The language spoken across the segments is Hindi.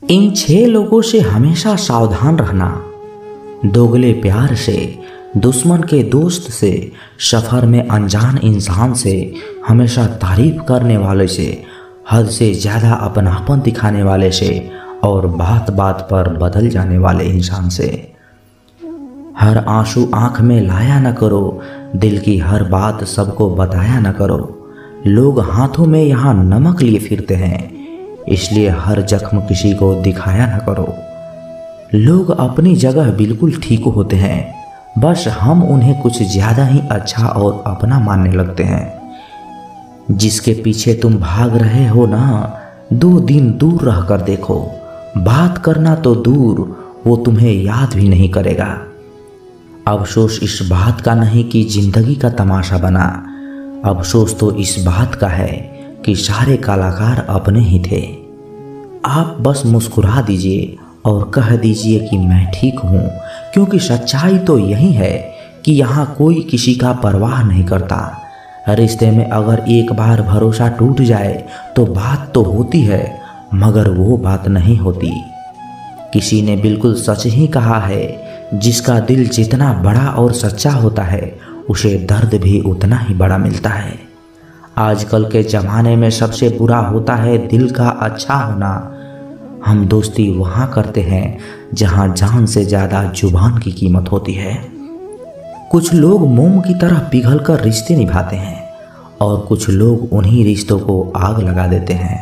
इन 6 लोगों से हमेशा सावधान रहना। दोगले प्यार से, दुश्मन के दोस्त से, सफ़र में अनजान इंसान से, हमेशा तारीफ करने वाले से, हद से ज़्यादा अपनापन दिखाने वाले से और बात बात पर बदल जाने वाले इंसान से। हर आंसू आँख में लाया न करो, दिल की हर बात सबको बताया न करो। लोग हाथों में यहाँ नमक लिए फिरते हैं, इसलिए हर जख्म किसी को दिखाया न करो। लोग अपनी जगह बिल्कुल ठीक होते हैं, बस हम उन्हें कुछ ज़्यादा ही अच्छा और अपना मानने लगते हैं। जिसके पीछे तुम भाग रहे हो ना, 2 दिन दूर रह कर देखो, बात करना तो दूर, वो तुम्हें याद भी नहीं करेगा। अफसोस इस बात का नहीं कि जिंदगी का तमाशा बना, अफसोस तो इस बात का है कि सारे कलाकार अपने ही थे। आप बस मुस्कुरा दीजिए और कह दीजिए कि मैं ठीक हूँ, क्योंकि सच्चाई तो यही है कि यहाँ कोई किसी का परवाह नहीं करता। रिश्ते में अगर एक बार भरोसा टूट जाए तो बात तो होती है, मगर वो बात नहीं होती। किसी ने बिल्कुल सच ही कहा है, जिसका दिल जितना बड़ा और सच्चा होता है, उसे दर्द भी उतना ही बड़ा मिलता है। आजकल के ज़माने में सबसे बुरा होता है दिल का अच्छा होना। हम दोस्ती वहाँ करते हैं जहाँ जान से ज़्यादा जुबान की कीमत होती है। कुछ लोग मोम की तरह पिघलकर रिश्ते निभाते हैं और कुछ लोग उन्हीं रिश्तों को आग लगा देते हैं।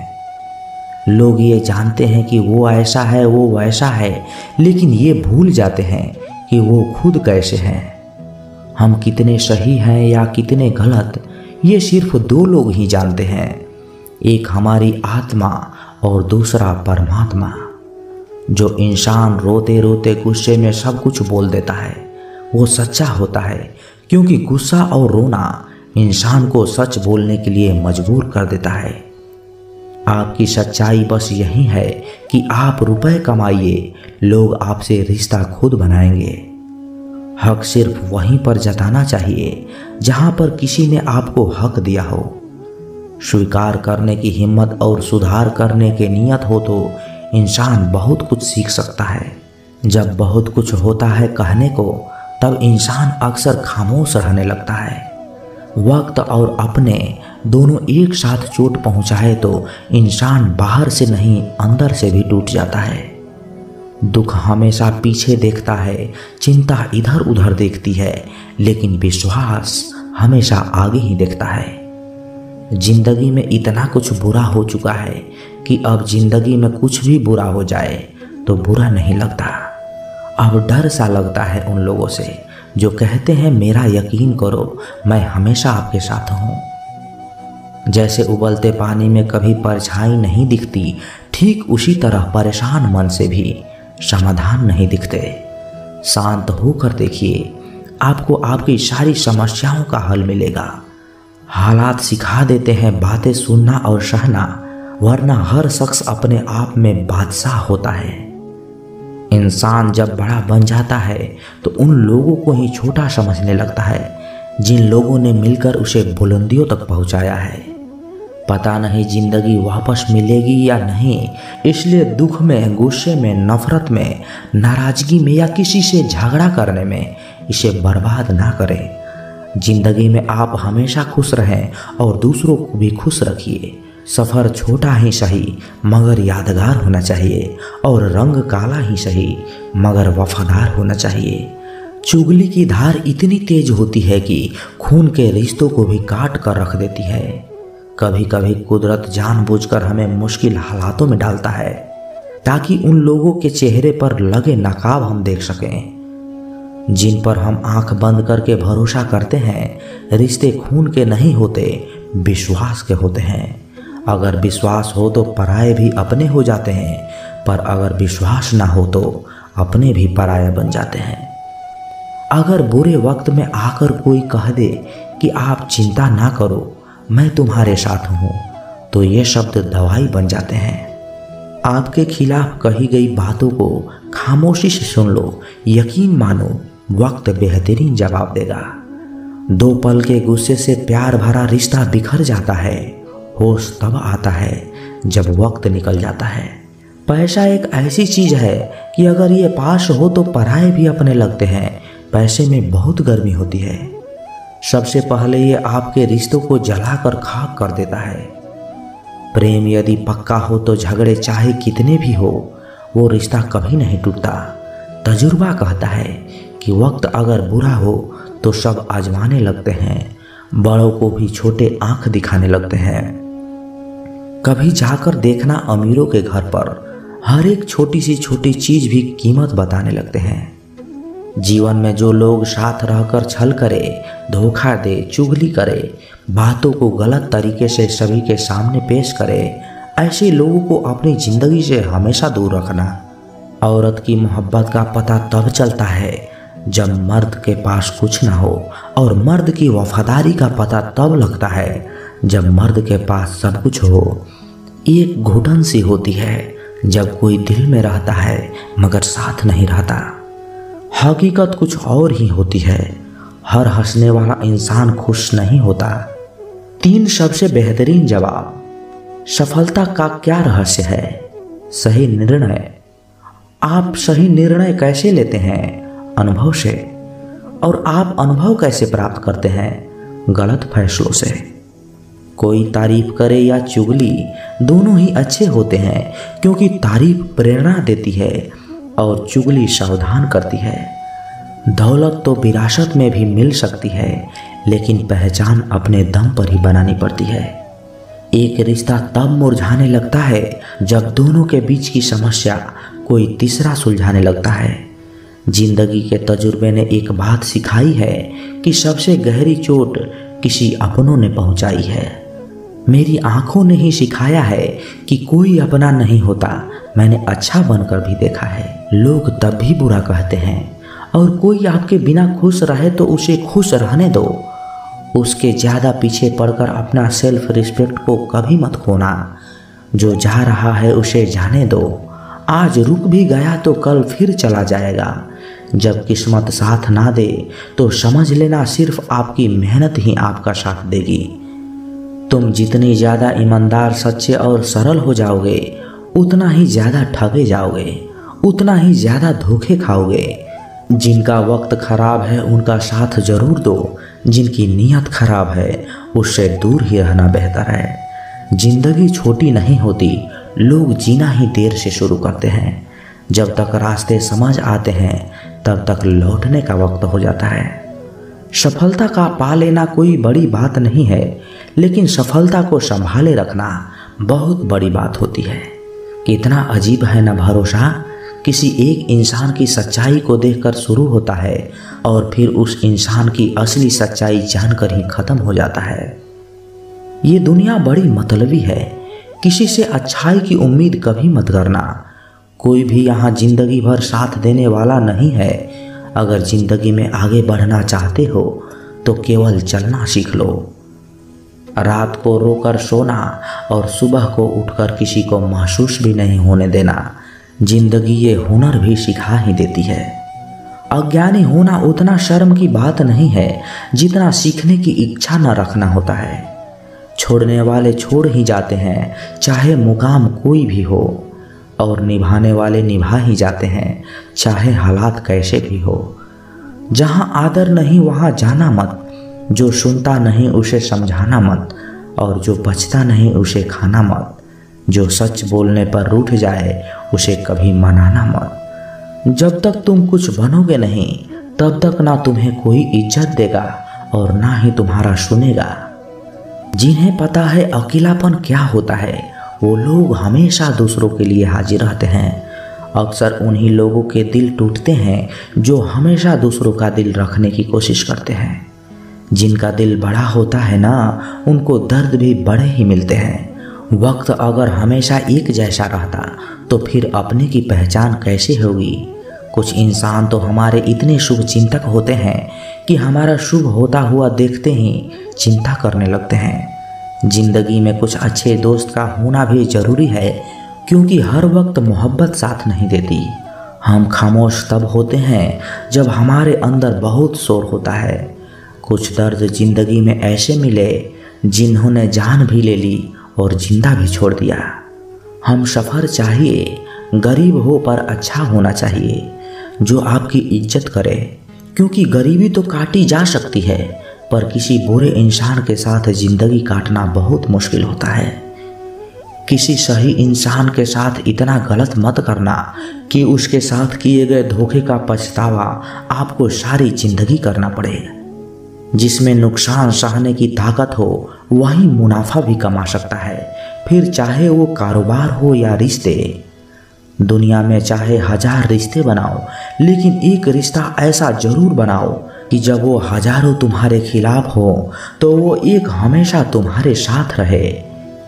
लोग ये जानते हैं कि वो ऐसा है, वो वैसा है, लेकिन ये भूल जाते हैं कि वो खुद कैसे हैं। हम कितने सही हैं या कितने गलत, ये सिर्फ 2 लोग ही जानते हैं, एक हमारी आत्मा और दूसरा परमात्मा। जो इंसान रोते रोते गुस्से में सब कुछ बोल देता है, वो सच्चा होता है, क्योंकि गुस्सा और रोना इंसान को सच बोलने के लिए मजबूर कर देता है। आपकी सच्चाई बस यही है कि आप रुपए कमाइए, लोग आपसे रिश्ता खुद बनाएंगे। हक सिर्फ वहीं पर जताना चाहिए जहां पर किसी ने आपको हक दिया हो। स्वीकार करने की हिम्मत और सुधार करने की नियत हो तो इंसान बहुत कुछ सीख सकता है। जब बहुत कुछ होता है कहने को, तब इंसान अक्सर खामोश रहने लगता है। वक्त और अपने दोनों एक साथ चोट पहुंचाए तो इंसान बाहर से नहीं अंदर से भी टूट जाता है। दुख हमेशा पीछे देखता है, चिंता इधर उधर देखती है, लेकिन विश्वास हमेशा आगे ही देखता है। जिंदगी में इतना कुछ बुरा हो चुका है कि अब जिंदगी में कुछ भी बुरा हो जाए तो बुरा नहीं लगता। अब डर सा लगता है उन लोगों से जो कहते हैं मेरा यकीन करो, मैं हमेशा आपके साथ हूँ। जैसे उबलते पानी में कभी परछाई नहीं दिखती, ठीक उसी तरह परेशान मन से भी समाधान नहीं दिखते। शांत होकर देखिए, आपको आपकी सारी समस्याओं का हल मिलेगा। हालात सिखा देते हैं बातें सुनना और सहना, वरना हर शख्स अपने आप में बादशाह होता है। इंसान जब बड़ा बन जाता है तो उन लोगों को ही छोटा समझने लगता है जिन लोगों ने मिलकर उसे बुलंदियों तक पहुंचाया है। पता नहीं जिंदगी वापस मिलेगी या नहीं, इसलिए दुख में, गुस्से में, नफरत में, नाराजगी में या किसी से झगड़ा करने में इसे बर्बाद ना करें। जिंदगी में आप हमेशा खुश रहें और दूसरों को भी खुश रखिए। सफ़र छोटा ही सही मगर यादगार होना चाहिए, और रंग काला ही सही मगर वफादार होना चाहिए। चुगली की धार इतनी तेज होती है कि खून के रिश्तों को भी काट कर रख देती है। कभी कभी कुदरत जानबूझकर हमें मुश्किल हालातों में डालता है ताकि उन लोगों के चेहरे पर लगे नकाब हम देख सकें जिन पर हम आंख बंद करके भरोसा करते हैं। रिश्ते खून के नहीं होते, विश्वास के होते हैं। अगर विश्वास हो तो पराये भी अपने हो जाते हैं, पर अगर विश्वास ना हो तो अपने भी पराये बन जाते हैं। अगर बुरे वक्त में आकर कोई कह दे कि आप चिंता ना करो, मैं तुम्हारे साथ हूँ, तो ये शब्द दवाई बन जाते हैं। आपके खिलाफ कही गई बातों को खामोशी से सुन लो, यकीन मानो वक्त बेहतरीन जवाब देगा। 2 पल के गुस्से से प्यार भरा रिश्ता बिखर जाता है। होश तब आता है जब वक्त निकल जाता है। पैसा एक ऐसी चीज है कि अगर ये पास हो तो पराये भी अपने लगते हैं। पैसे में बहुत गर्मी होती है। सबसे पहले ये आपके रिश्तों को जलाकर खाक कर देता है। प्रेम यदि पक्का हो तो झगड़े चाहे कितने भी हो वो रिश्ता कभी नहीं टूटता। तजुर्बा कहता है कि वक्त अगर बुरा हो तो सब आजमाने लगते हैं, बड़ों को भी छोटे आंख दिखाने लगते हैं। कभी जाकर देखना अमीरों के घर पर हर एक छोटी सी छोटी चीज भी कीमत बताने लगते हैं। जीवन में जो लोग साथ रहकर छल करे, धोखा दे, चुगली करे, बातों को गलत तरीके से सभी के सामने पेश करे, ऐसे लोगों को अपनी जिंदगी से हमेशा दूर रखना। औरत की मोहब्बत का पता तब चलता है जब मर्द के पास कुछ ना हो, और मर्द की वफादारी का पता तब लगता है जब मर्द के पास सब कुछ हो। एक घुटन सी होती है जब कोई दिल में रहता है मगर साथ नहीं रहता। हकीकत कुछ और ही होती है। हर हंसने वाला इंसान खुश नहीं होता। 3 सबसे बेहतरीन जवाब। सफलता का क्या रहस्य है? सही निर्णय। आप सही निर्णय कैसे लेते हैं? अनुभव से। और आप अनुभव कैसे प्राप्त करते हैं? गलत फैसलों से। कोई तारीफ करे या चुगली, दोनों ही अच्छे होते हैं, क्योंकि तारीफ प्रेरणा देती है और चुगली सावधान करती है। दौलत तो विरासत में भी मिल सकती है, लेकिन पहचान अपने दम पर ही बनानी पड़ती है। एक रिश्ता तब मुरझाने लगता है जब दोनों के बीच की समस्या कोई तीसरा सुलझाने लगता है। जिंदगी के तजुर्बे ने एक बात सिखाई है कि सबसे गहरी चोट किसी अपनों ने पहुंचाई है। मेरी आंखों ने ही सिखाया है कि कोई अपना नहीं होता। मैंने अच्छा बनकर भी देखा है। लोग तब भी बुरा कहते हैं, और कोई आपके बिना खुश रहे तो उसे खुश रहने दो। उसके ज़्यादा पीछे पड़कर अपना सेल्फ रिस्पेक्ट को कभी मत खोना। जो जा रहा है उसे जाने दो। आज रुक भी गया तो कल फिर चला जाएगा। जब किस्मत साथ ना दे तो समझ लेना सिर्फ आपकी मेहनत ही आपका साथ देगी। तुम जितनी ज़्यादा ईमानदार, सच्चे और सरल हो जाओगे, उतना ही ज़्यादा ठगे जाओगे, उतना ही ज़्यादा धोखे खाओगे। जिनका वक्त खराब है उनका साथ जरूर दो, जिनकी नीयत खराब है उससे दूर ही रहना बेहतर है। जिंदगी छोटी नहीं होती, लोग जीना ही देर से शुरू करते हैं। जब तक रास्ते समझ आते हैं तब तक लौटने का वक्त हो जाता है। सफलता का पा लेना कोई बड़ी बात नहीं है, लेकिन सफलता को संभाले रखना बहुत बड़ी बात होती है। कितना अजीब है ना भरोसा। किसी एक इंसान की सच्चाई को देखकर शुरू होता है और फिर उस इंसान की असली सच्चाई जानकर ही खत्म हो जाता है। ये दुनिया बड़ी मतलबी है। किसी से अच्छाई की उम्मीद कभी मत करना। कोई भी यहाँ जिंदगी भर साथ देने वाला नहीं है। अगर जिंदगी में आगे बढ़ना चाहते हो तो केवल चलना सीख लो। रात को रोकर सोना और सुबह को उठकर किसी को महसूस भी नहीं होने देना। जिंदगी ये हुनर भी सिखा ही देती है। अज्ञानी होना उतना शर्म की बात नहीं है जितना सीखने की इच्छा न रखना होता है। छोड़ने वाले छोड़ ही जाते हैं, चाहे मुकाम कोई भी हो, और निभाने वाले निभा ही जाते हैं, चाहे हालात कैसे भी हो। जहाँ आदर नहीं वहाँ जाना मत। जो सुनता नहीं उसे समझाना मत, और जो बचता नहीं उसे खाना मत। जो सच बोलने पर रूठ जाए उसे कभी मनाना मत। जब तक तुम कुछ बनोगे नहीं तब तक ना तुम्हें कोई इज्जत देगा और ना ही तुम्हारा सुनेगा। जिन्हें पता है अकेलापन क्या होता है वो लोग हमेशा दूसरों के लिए हाजिर रहते हैं। अक्सर उन्हीं लोगों के दिल टूटते हैं जो हमेशा दूसरों का दिल रखने की कोशिश करते हैं। जिनका दिल बड़ा होता है ना, उनको दर्द भी बड़े ही मिलते हैं। वक्त अगर हमेशा एक जैसा रहता तो फिर अपने की पहचान कैसे होगी। कुछ इंसान तो हमारे इतने शुभ चिंतक होते हैं कि हमारा शुभ होता हुआ देखते ही चिंता करने लगते हैं। जिंदगी में कुछ अच्छे दोस्त का होना भी जरूरी है, क्योंकि हर वक्त मोहब्बत साथ नहीं देती। हम खामोश तब होते हैं जब हमारे अंदर बहुत शोर होता है। कुछ दर्द जिंदगी में ऐसे मिले जिन्होंने जान भी ले ली और जिंदा भी छोड़ दिया। हम सफ़र चाहिए गरीब हो पर अच्छा होना चाहिए, जो आपकी इज्जत करे, क्योंकि गरीबी तो काटी जा सकती है पर किसी बुरे इंसान के साथ जिंदगी काटना बहुत मुश्किल होता है। किसी सही इंसान के साथ इतना गलत मत करना कि उसके साथ किए गए धोखे का पछतावा आपको सारी जिंदगी करना पड़े। जिसमें नुकसान सहने की ताकत हो वही मुनाफा भी कमा सकता है, फिर चाहे वो कारोबार हो या रिश्ते। दुनिया में चाहे 1000 रिश्ते बनाओ, लेकिन एक रिश्ता ऐसा जरूर बनाओ कि जब वो हजारों तुम्हारे खिलाफ हो तो वो एक हमेशा तुम्हारे साथ रहे।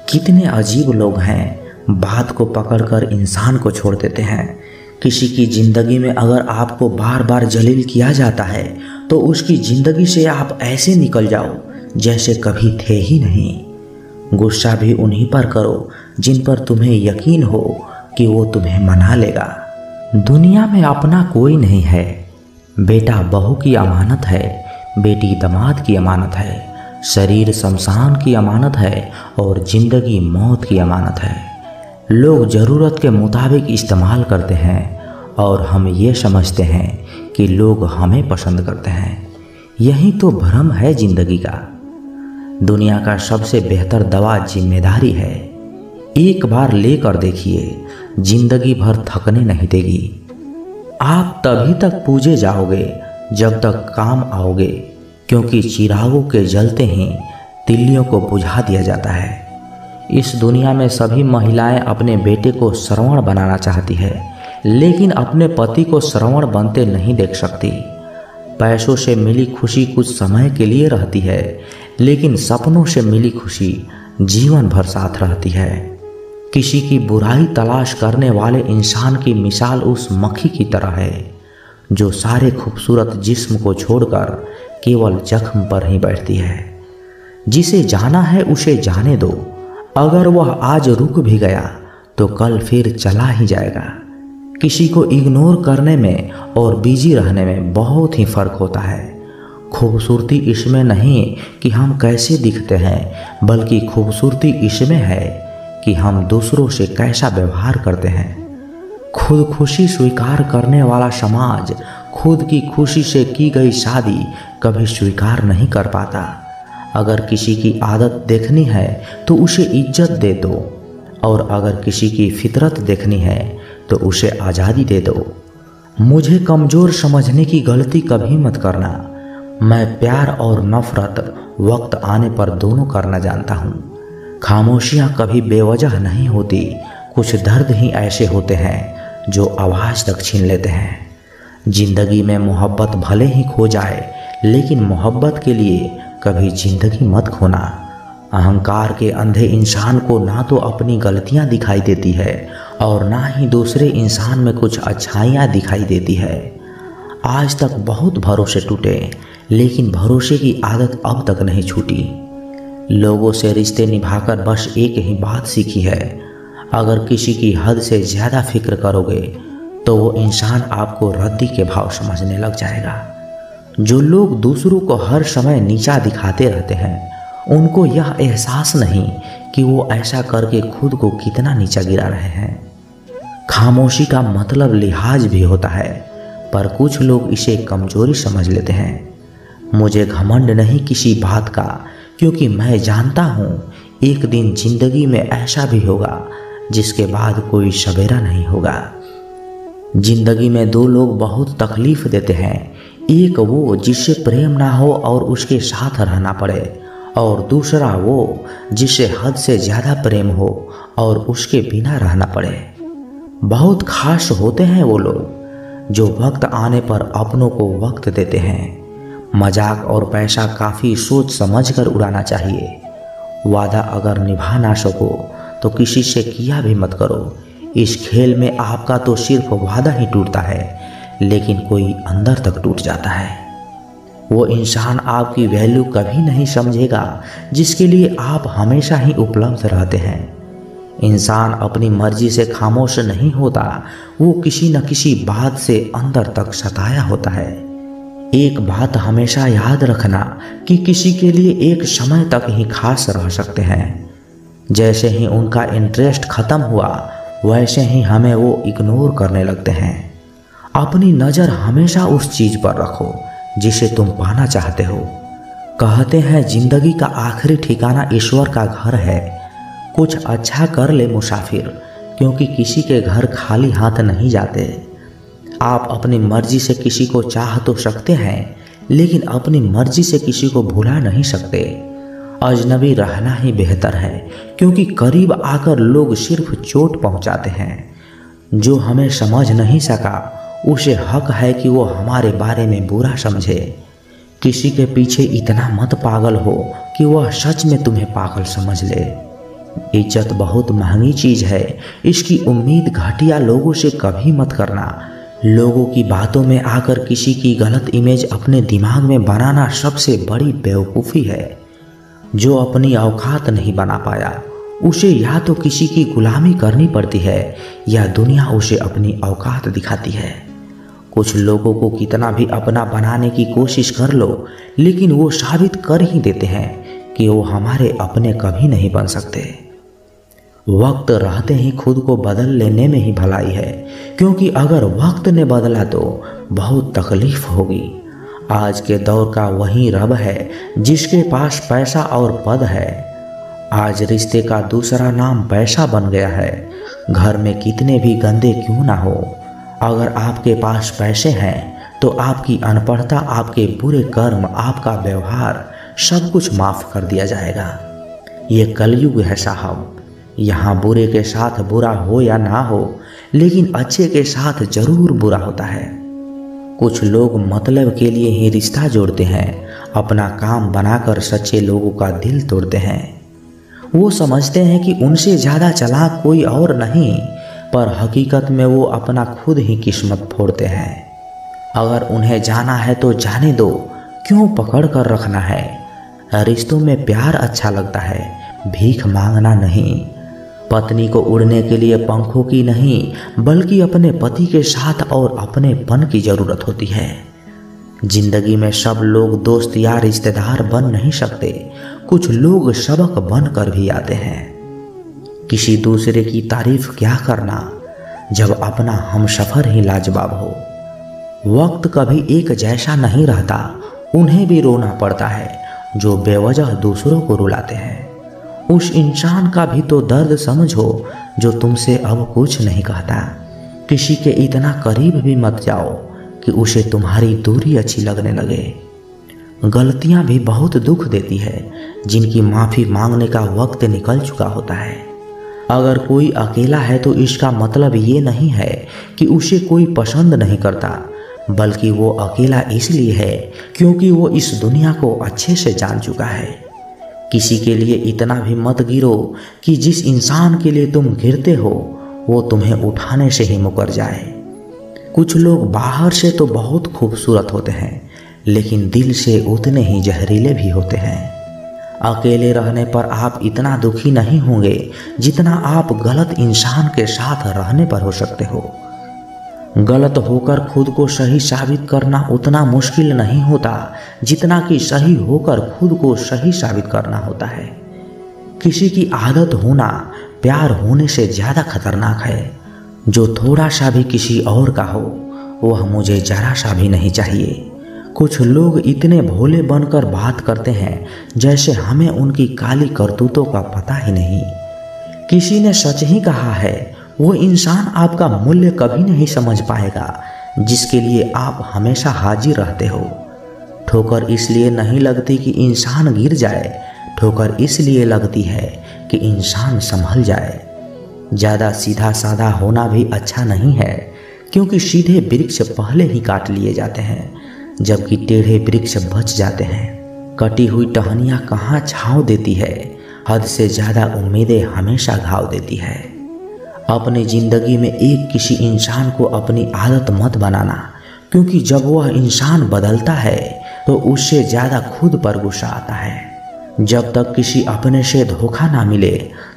कितने अजीब लोग हैं, बात को पकड़कर इंसान को छोड़ देते हैं। किसी की जिंदगी में अगर आपको बार बार जलील किया जाता है तो उसकी जिंदगी से आप ऐसे निकल जाओ जैसे कभी थे ही नहीं। गुस्सा भी उन्हीं पर करो जिन पर तुम्हें यकीन हो कि वो तुम्हें मना लेगा। दुनिया में अपना कोई नहीं है। बेटा बहू की अमानत है, बेटी दामाद की अमानत है, शरीर शमशान की अमानत है और जिंदगी मौत की अमानत है। लोग ज़रूरत के मुताबिक इस्तेमाल करते हैं और हम ये समझते हैं कि लोग हमें पसंद करते हैं। यही तो भ्रम है जिंदगी का। दुनिया का सबसे बेहतर दवा जिम्मेदारी है। एक बार लेकर देखिए, जिंदगी भर थकने नहीं देगी। आप तभी तक पूजे जाओगे जब तक काम आओगे, क्योंकि चिरागों के जलते ही तिल्लियों को बुझा दिया जाता है। इस दुनिया में सभी महिलाएं अपने बेटे को श्रवण बनाना चाहती है, लेकिन अपने पति को श्रवण बनते नहीं देख सकती। पैसों से मिली खुशी कुछ समय के लिए रहती है, लेकिन सपनों से मिली खुशी जीवन भर साथ रहती है। किसी की बुराई तलाश करने वाले इंसान की मिसाल उस मक्खी की तरह है जो सारे खूबसूरत जिस्म को छोड़कर केवल जख्म पर ही बैठती है। जिसे जाना है उसे जाने दो, अगर वह आज रुक भी गया तो कल फिर चला ही जाएगा। किसी को इग्नोर करने में और बिजी रहने में बहुत ही फर्क होता है। खूबसूरती इसमें नहीं कि हम कैसे दिखते हैं, बल्कि खूबसूरती इसमें है कि हम दूसरों से कैसा व्यवहार करते हैं। खुदकुशी स्वीकार करने वाला समाज खुद की खुशी से की गई शादी कभी स्वीकार नहीं कर पाता। अगर किसी की आदत देखनी है तो उसे इज्जत दे दो, और अगर किसी की फितरत देखनी है तो उसे आज़ादी दे दो। मुझे कमज़ोर समझने की गलती कभी मत करना। मैं प्यार और नफरत वक्त आने पर दोनों करना जानता हूँ। खामोशियाँ कभी बेवजह नहीं होती। कुछ दर्द ही ऐसे होते हैं जो आवाज़ तक छीन लेते हैं। जिंदगी में मोहब्बत भले ही खो जाए, लेकिन मोहब्बत के लिए कभी जिंदगी मत खोना। अहंकार के अंधे इंसान को ना तो अपनी गलतियां दिखाई देती है और ना ही दूसरे इंसान में कुछ अच्छाइयां दिखाई देती है। आज तक बहुत भरोसे टूटे, लेकिन भरोसे की आदत अब तक नहीं छूटी। लोगों से रिश्ते निभाकर बस एक ही बात सीखी है, अगर किसी की हद से ज़्यादा फिक्र करोगे तो वो इंसान आपको रद्दी के भाव समझने लग जाएगा। जो लोग दूसरों को हर समय नीचा दिखाते रहते हैं, उनको यह एहसास नहीं कि वो ऐसा करके खुद को कितना नीचा गिरा रहे हैं। खामोशी का मतलब लिहाज भी होता है, पर कुछ लोग इसे कमजोरी समझ लेते हैं। मुझे घमंड नहीं किसी बात का, क्योंकि मैं जानता हूँ एक दिन जिंदगी में ऐसा भी होगा जिसके बाद कोई सवेरा नहीं होगा। जिंदगी में दो लोग बहुत तकलीफ देते हैं, एक वो जिससे प्रेम ना हो और उसके साथ रहना पड़े, और दूसरा वो जिससे हद से ज़्यादा प्रेम हो और उसके बिना रहना पड़े। बहुत खास होते हैं वो लोग जो वक्त आने पर अपनों को वक्त देते हैं। मजाक और पैसा काफ़ी सोच समझ कर उड़ाना चाहिए। वादा अगर निभा ना सको तो किसी से किया भी मत करो। इस खेल में आपका तो सिर्फ वादा ही टूटता है, लेकिन कोई अंदर तक टूट जाता है। वो इंसान आपकी वैल्यू कभी नहीं समझेगा जिसके लिए आप हमेशा ही उपलब्ध रहते हैं। इंसान अपनी मर्जी से खामोश नहीं होता, वो किसी न किसी बात से अंदर तक सताया होता है। एक बात हमेशा याद रखना कि किसी के लिए एक समय तक ही खास रह सकते हैं। जैसे ही उनका इंटरेस्ट खत्म हुआ, वैसे ही हमें वो इग्नोर करने लगते हैं। अपनी नज़र हमेशा उस चीज़ पर रखो जिसे तुम पाना चाहते हो। कहते हैं जिंदगी का आखिरी ठिकाना ईश्वर का घर है। कुछ अच्छा कर ले मुसाफिर, क्योंकि किसी के घर खाली हाथ नहीं जाते। आप अपनी मर्जी से किसी को चाह तो सकते हैं, लेकिन अपनी मर्जी से किसी को भुला नहीं सकते। अजनबी रहना ही बेहतर है, क्योंकि करीब आकर लोग सिर्फ चोट पहुंचाते हैं। जो हमें समझ नहीं सका उसे हक है कि वो हमारे बारे में बुरा समझे। किसी के पीछे इतना मत पागल हो कि वह सच में तुम्हें पागल समझ ले। इज्जत बहुत महंगी चीज़ है, इसकी उम्मीद घटिया लोगों से कभी मत करना। लोगों की बातों में आकर किसी की गलत इमेज अपने दिमाग में बनाना सबसे बड़ी बेवकूफ़ी है। जो अपनी औकात नहीं बना पाया उसे या तो किसी की गुलामी करनी पड़ती है या दुनिया उसे अपनी औकात दिखाती है। कुछ लोगों को कितना भी अपना बनाने की कोशिश कर लो, लेकिन वो साबित कर ही देते हैं कि वो हमारे अपने कभी नहीं बन सकते। वक्त रहते ही खुद को बदल लेने में ही भलाई है, क्योंकि अगर वक्त ने बदला तो बहुत तकलीफ होगी। आज के दौर का वही रब है जिसके पास पैसा और पद है। आज रिश्ते का दूसरा नाम पैसा बन गया है। घर में कितने भी गंदे क्यों ना हो, अगर आपके पास पैसे हैं तो आपकी अनपढ़ता, आपके बुरे कर्म, आपका व्यवहार सब कुछ माफ़ कर दिया जाएगा। ये कलयुग है साहब। यहाँ बुरे के साथ बुरा हो या ना हो, लेकिन अच्छे के साथ जरूर बुरा होता है। कुछ लोग मतलब के लिए ही रिश्ता जोड़ते हैं, अपना काम बनाकर सच्चे लोगों का दिल तोड़ते हैं। वो समझते हैं कि उनसे ज़्यादा चालाक कोई और नहीं, पर हकीकत में वो अपना खुद ही किस्मत फोड़ते हैं। अगर उन्हें जाना है तो जाने दो, क्यों पकड़ कर रखना है। रिश्तों में प्यार अच्छा लगता है, भीख मांगना नहीं। पत्नी को उड़ने के लिए पंखों की नहीं, बल्कि अपने पति के साथ और अपनेपन की ज़रूरत होती है। जिंदगी में सब लोग दोस्त या रिश्तेदार बन नहीं सकते। कुछ लोग सबक बन कर भी आते हैं। किसी दूसरे की तारीफ क्या करना जब अपना हमसफर ही लाजवाब हो। वक्त कभी एक जैसा नहीं रहता, उन्हें भी रोना पड़ता है जो बेवजह दूसरों को रुलाते हैं। उस इंसान का भी तो दर्द समझो जो तुमसे अब कुछ नहीं कहता। किसी के इतना करीब भी मत जाओ कि उसे तुम्हारी दूरी अच्छी लगने लगे। गलतियां भी बहुत दुख देती है, जिनकी माफ़ी मांगने का वक्त निकल चुका होता है। अगर कोई अकेला है तो इसका मतलब ये नहीं है कि उसे कोई पसंद नहीं करता, बल्कि वो अकेला इसलिए है क्योंकि वो इस दुनिया को अच्छे से जान चुका है। किसी के लिए इतना भी मत गिरो कि जिस इंसान के लिए तुम गिरते हो वो तुम्हें उठाने से ही मुकर जाए। कुछ लोग बाहर से तो बहुत खूबसूरत होते हैं, लेकिन दिल से उतने ही जहरीले भी होते हैं। अकेले रहने पर आप इतना दुखी नहीं होंगे जितना आप गलत इंसान के साथ रहने पर हो सकते हो। गलत होकर खुद को सही साबित करना उतना मुश्किल नहीं होता जितना कि सही होकर खुद को सही साबित करना होता है। किसी की आदत होना प्यार होने से ज़्यादा खतरनाक है। जो थोड़ा सा भी किसी और का हो वह मुझे जरा सा भी नहीं चाहिए। कुछ लोग इतने भोले बनकर बात करते हैं जैसे हमें उनकी काली करतूतों का पता ही नहीं। किसी ने सच ही कहा है, वो इंसान आपका मूल्य कभी नहीं समझ पाएगा जिसके लिए आप हमेशा हाजिर रहते हो। ठोकर इसलिए नहीं लगती कि इंसान गिर जाए, ठोकर इसलिए लगती है कि इंसान संभल जाए। ज़्यादा सीधा साधा होना भी अच्छा नहीं है, क्योंकि सीधे वृक्ष पहले ही काट लिए जाते हैं, जबकि टेढ़े वृक्ष बच जाते हैं। कटी हुई टहनियाँ कहाँ छाँव देती है, हद से ज़्यादा उम्मीदें हमेशा घाव देती है। अपनी ज़िंदगी में एक किसी इंसान को अपनी आदत मत बनाना, क्योंकि जब वह इंसान बदलता है तो उससे ज़्यादा खुद पर गुस्सा आता है। जब तक किसी अपने से धोखा ना मिले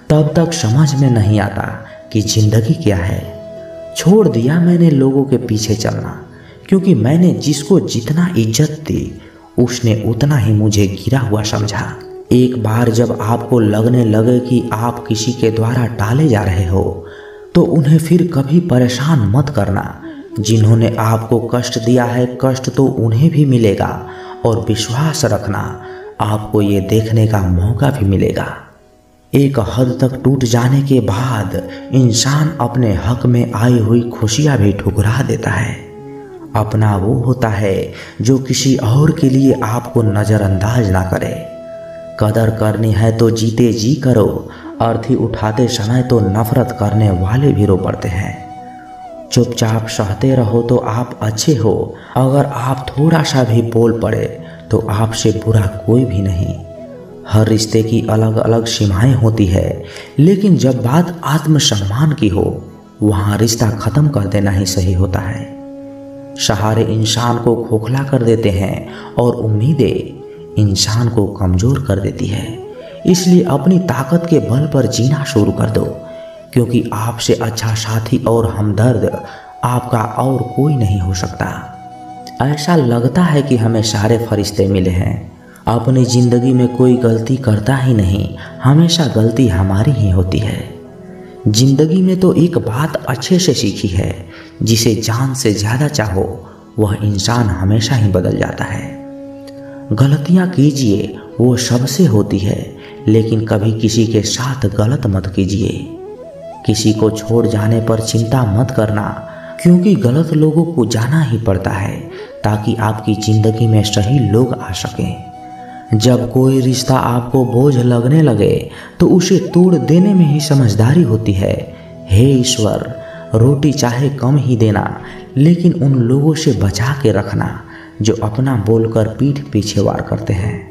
तब तक समझ में नहीं आता कि ज़िंदगी क्या है। छोड़ दिया मैंने लोगों के पीछे चलना, क्योंकि मैंने जिसको जितना इज्जत दी उसने उतना ही मुझे गिरा हुआ समझा। एक बार जब आपको लगने लगे कि आप किसी के द्वारा टाले जा रहे हो, तो उन्हें फिर कभी परेशान मत करना। जिन्होंने आपको कष्ट दिया है, कष्ट तो उन्हें भी मिलेगा, और विश्वास रखना आपको ये देखने का मौका भी मिलेगा। एक हद तक टूट जाने के बाद इंसान अपने हक में आई हुई खुशियां भी ठुकरा देता है। अपना वो होता है जो किसी और के लिए आपको नज़रअंदाज ना करे। कदर करनी है तो जीते जी करो, अर्थी उठाते समय तो नफरत करने वाले भी रो पड़ते हैं। चुपचाप सहते रहो तो आप अच्छे हो, अगर आप थोड़ा सा भी बोल पड़े तो आपसे बुरा कोई भी नहीं। हर रिश्ते की अलग अलग सीमाएं होती है, लेकिन जब बात आत्मसम्मान की हो वहाँ रिश्ता खत्म कर देना ही सही होता है। सहारे इंसान को खोखला कर देते हैं और उम्मीदें इंसान को कमज़ोर कर देती है। इसलिए अपनी ताकत के बल पर जीना शुरू कर दो, क्योंकि आपसे अच्छा साथी और हमदर्द आपका और कोई नहीं हो सकता। ऐसा लगता है कि हमें सारे फरिश्ते मिले हैं। अपनी ज़िंदगी में कोई गलती करता ही नहीं, हमेशा गलती हमारी ही होती है। ज़िंदगी में तो एक बात अच्छे से सीखी है, जिसे जान से ज़्यादा चाहो वह इंसान हमेशा ही बदल जाता है। गलतियाँ कीजिए, वो सबसे होती है, लेकिन कभी किसी के साथ गलत मत कीजिए। किसी को छोड़ जाने पर चिंता मत करना, क्योंकि गलत लोगों को जाना ही पड़ता है ताकि आपकी ज़िंदगी में सही लोग आ सकें। जब कोई रिश्ता आपको बोझ लगने लगे तो उसे तोड़ देने में ही समझदारी होती है। हे ईश्वर, रोटी चाहे कम ही देना, लेकिन उन लोगों से बचा के रखना जो अपना बोलकर पीठ पीछे वार करते हैं।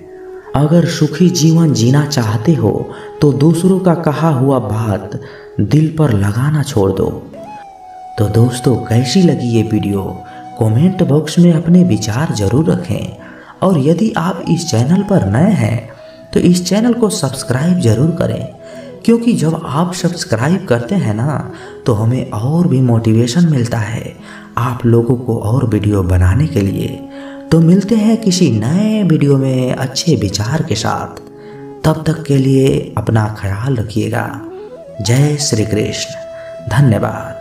अगर सुखी जीवन जीना चाहते हो तो दूसरों का कहा हुआ बात दिल पर लगाना छोड़ दो। तो दोस्तों, कैसी लगी ये वीडियो? कमेंट बॉक्स में अपने विचार जरूर रखें, और यदि आप इस चैनल पर नए हैं तो इस चैनल को सब्सक्राइब जरूर करें, क्योंकि जब आप सब्सक्राइब करते हैं ना तो हमें और भी मोटिवेशन मिलता है आप लोगों को और वीडियो बनाने के लिए। तो मिलते हैं किसी नए वीडियो में अच्छे विचार के साथ। तब तक के लिए अपना ख्याल रखिएगा। जय श्री कृष्ण। धन्यवाद।